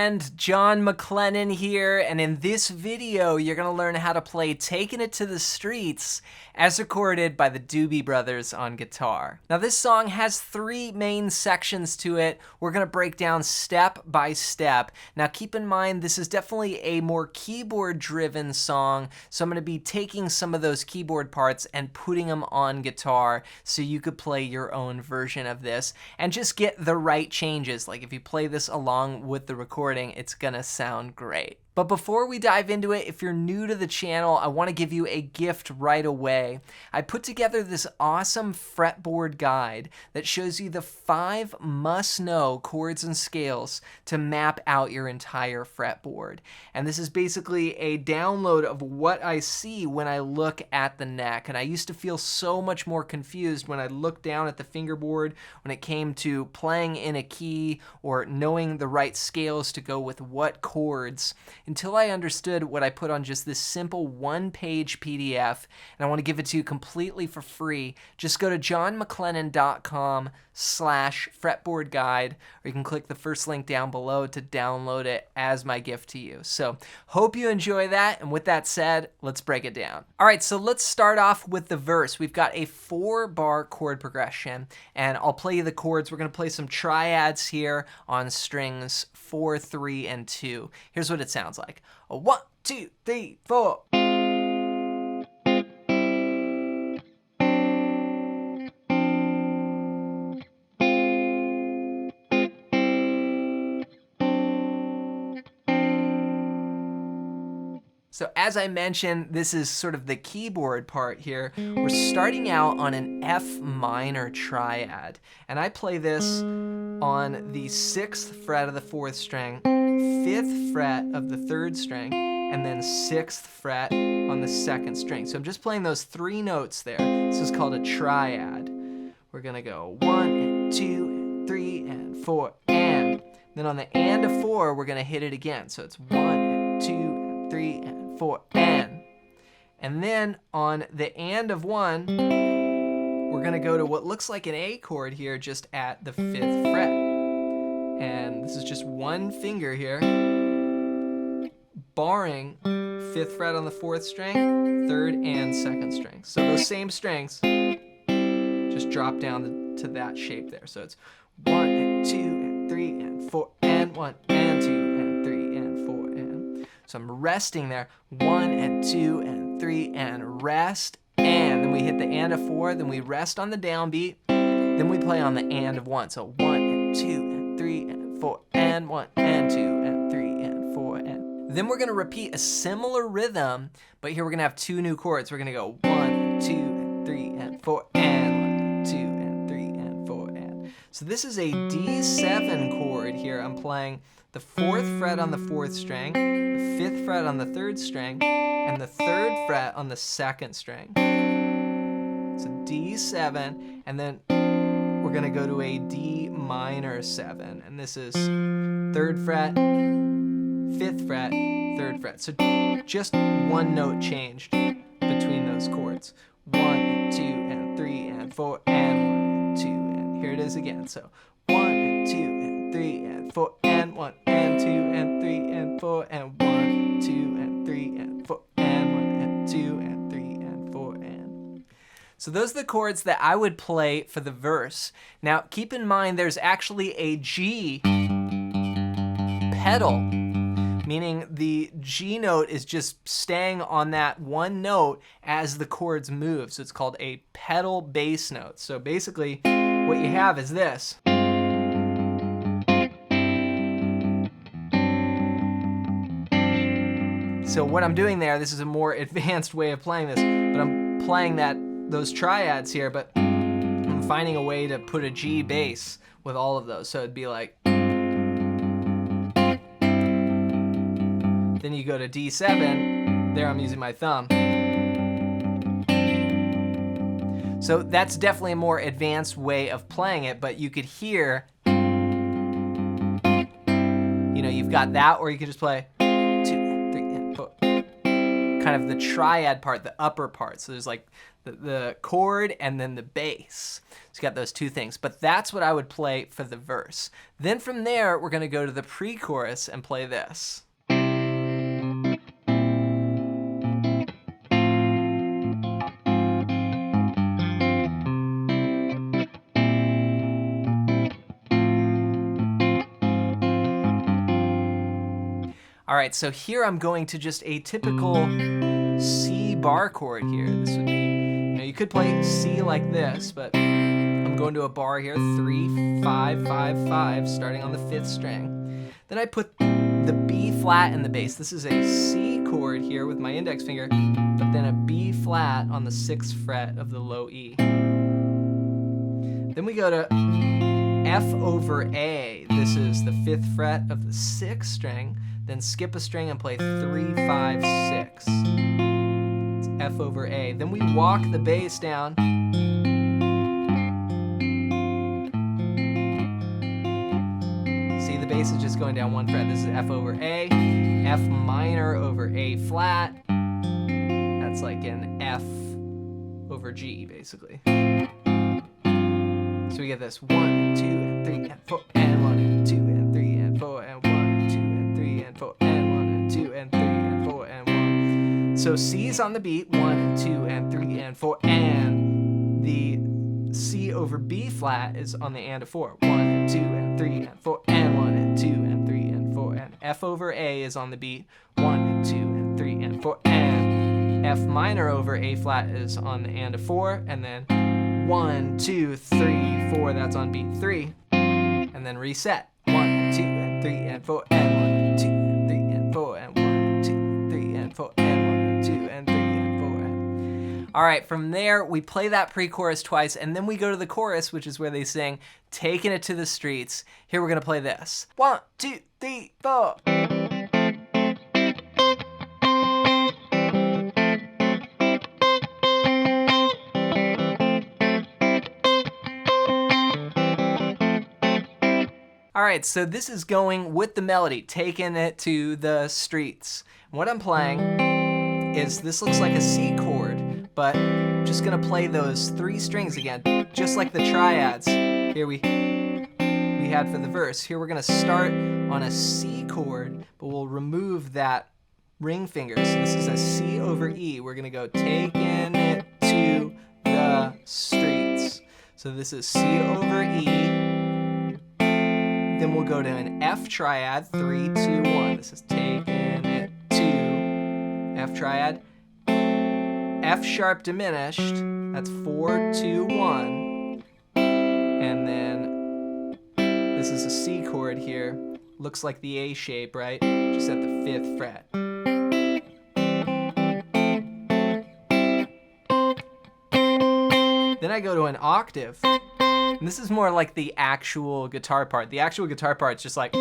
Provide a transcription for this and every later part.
friend, John McLennan here, and in this video you're going to learn how to play Taking It to the Streets as recorded by the Doobie Brothers on guitar. Now this song has three main sections to it. We're going to break down step by step. Now keep in mind this is definitely a more keyboard driven song, so I'm going to be taking some of those keyboard parts and putting them on guitar so you could play your own version of this and just get the right changes. Like if you play this along with the recording, it's gonna sound great. But before we dive into it, if you're new to the channel, I want to give you a gift right away. I put together this awesome fretboard guide that shows you the 5 must-know chords and scales to map out your entire fretboard. And this is basically a download of what I see when I look at the neck. And I used to feel so much more confused when I looked down at the fingerboard when it came to playing in a key or knowing the right scales to go with what chords, until I understood what I put on just this simple one-page PDF, and I want to give it to you completely for free. Just go to johnmcclennan.com/fretboard guide, or you can click the first link down below to download it as my gift to you. So hope you enjoy that, and with that said, let's break it down. All right, so let's start off with the verse. We've got a 4-bar chord progression, and I'll play you the chords. We're going to play some triads here on strings 4, 3, and 2. Here's what it sounds like. 1, 2, 3, 4. So as I mentioned, this is sort of the keyboard part here. We're starting out on an F minor triad, and I play this on the 6th fret of the 4th string, 5th fret of the 3rd string, and then 6th fret on the 2nd string. So I'm just playing those 3 notes there. This is called a triad. We're gonna go 1 and 2 and 3 and 4 and. Then on the and of 4, we're gonna hit it again. So it's 1 and 2 and 3 and 4 and then on the and of 1, we're gonna go to what looks like an A chord here just at the 5th fret. And this is just one finger here, barring 5th fret on the 4th string, 3rd and 2nd string. So those same strings just drop down to that shape there. So it's 1 and 2 and 3 and 4 and 1 and 2 and 3 and 4 and. So I'm resting there, 1 and 2 and 3 and rest, and then we hit the and of 4, then we rest on the downbeat, then we play on the and of 1. So 1 and 2 and 3 and 4 and 1 and 2 and 3 and 4 and. Then we're gonna repeat a similar rhythm, but here we're gonna have 2 new chords. We're gonna go 1 and 2 and 3 and 4 and 1 and 2 and 3 and 4 and. So this is a D7 chord here. I'm playing the 4th fret on the 4th string, the 5th fret on the 3rd string, and the 3rd fret on the 2nd string. So D7, and then we're gonna go to a D minor 7, and this is 3rd fret, 5th fret, 3rd fret. So just one note changed between those chords. 1 and 2 and 3 and 4 and 1 and 2 and here it is again. So 1 and 2 and 3 and 4 and 1 and 2 and 3 and 4 and 1, 2 and 3 and 4 and 1 and 2 and 3 and 4 and. So those are the chords that I would play for the verse. Now keep in mind there's actually a G pedal, meaning the G note is just staying on that one note as the chords move. So it's called a pedal bass note. So basically what you have is this. So what I'm doing there, this is a more advanced way of playing this, but I'm playing those triads here, but I'm finding a way to put a G bass with all of those. So it'd be like, then you go to D7, there I'm using my thumb. So that's definitely a more advanced way of playing it, but you could hear, you've got that, or you could just play 2 and 3 and 4. kind of the triad part, the upper part. So there's like the chord and then the bass. So you got those two things. But that's what I would play for the verse. Then from there, we're going to go to the pre-chorus and play this. All right, so here I'm going to just a typical C bar chord here. This would be, you could play C like this, but I'm going to a bar here, 3, 5, 5, 5, starting on the 5th string. Then I put the B flat in the bass. This is a C chord here with my index finger, but then a B flat on the 6th fret of the low E. Then we go to F over A. This is the 5th fret of the 6th string. Then skip a string and play 3, 5, 6. It's F over A. Then we walk the bass down. See, the bass is just going down 1 fret. This is F over A, F minor over A flat. That's like an F over G, basically. So we get this 1, 2, and 3, and 4, and 1, and 2, and 3, and 4, and 1, and 2, and 3, and 4, and 1, and 2, and 3, and 4, and 1. So C's on the beat, 1, 2, and 3, and 4, and the C over B flat is on the and of 4. 1, and 2, and 3, and 4, and 1, and 2, and 3, and 4, and F over A is on the beat, 1, and 2, and 3, and 4, and F minor over A flat is on the and of 4, and then 1, 2, 3, 4, that's on beat 3, and then reset. 1, and 2, and 3, and 4, and 1, and 2, and 3, and 4, and 1, and 2, and 3, and 4, and 1, and 2, and 3, and 4. And... All right, from there, we play that pre-chorus twice, and then we go to the chorus, which is where they sing, "Taking It to the Streets." Here we're going to play this. 1, 2, 3, 4. All right, so this is going with the melody, taking it to the streets. What I'm playing is, this looks like a C chord, but I'm just gonna play those 3 strings again, just like the triads here we had for the verse. Here we're gonna start on a C chord, but we'll remove that ring finger. So this is a C over E. We're gonna go taking it to the streets. So this is C over E. Then we'll go to an F triad, 3, 2, 1. This is taking it to F triad. F sharp diminished, that's 4, 2, 1. And then this is a C chord here. Looks like the A shape, right? Just at the 5th fret. Then I go to an octave. And this is more like the actual guitar part. The actual guitar part's just like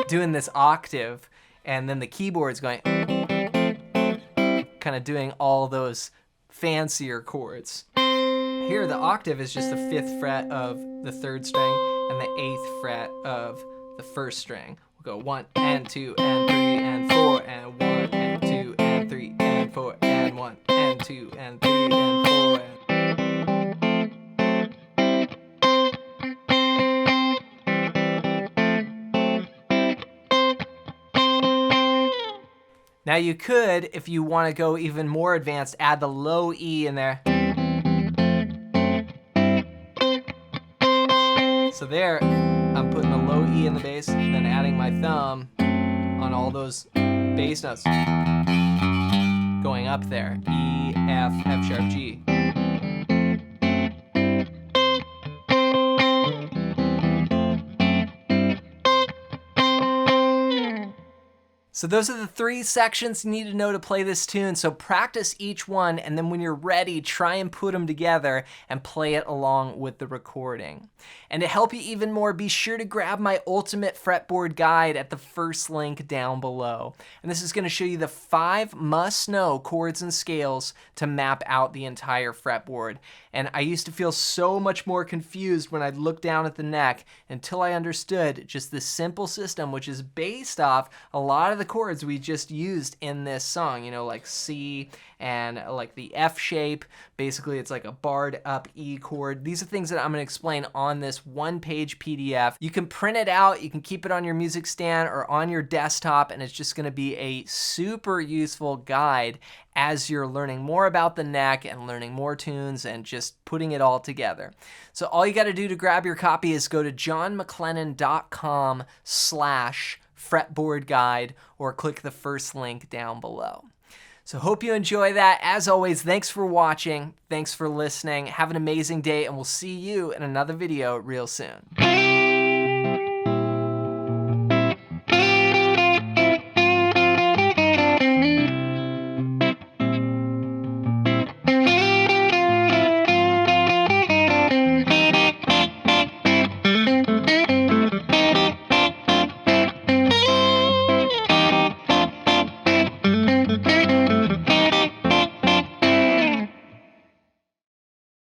doing this octave, and then the keyboard's going, kind of doing all those fancier chords. Here, the octave is just the 5th fret of the 3rd string and the 8th fret of the 1st string. We'll go 1 and 2 and 3 and 4 and 1 and 2 and 3 and 4 and 1 and 2 and 3 and 4 and... Now you could, if you want to go even more advanced, add the low E in there. So there, I'm putting the low E in the bass, and then adding my thumb on all those bass notes. Going up there, E, F, F sharp, G. So those are the 3 sections you need to know to play this tune. So practice each one, and then when you're ready, try and put them together and play it along with the recording. And to help you even more, be sure to grab my Ultimate Fretboard Guide at the first link down below. And this is going to show you the 5 must-know chords and scales to map out the entire fretboard. And I used to feel so much more confused when I'd look down at the neck until I understood just this simple system, which is based off a lot of the chords we just used in this song, you know, like C and like the F shape. Basically, it's like a barred up E chord. These are things that I'm going to explain on this one-page PDF. You can print it out, you can keep it on your music stand or on your desktop, and it's just going to be a super useful guide as you're learning more about the neck and learning more tunes and just putting it all together. So all you got to do to grab your copy is go to johnmclennan.com/fretboard guide or click the first link down below. So hope you enjoy that. As always, thanks for watching. Thanks for listening. Have an amazing day, and we'll see you in another video real soon.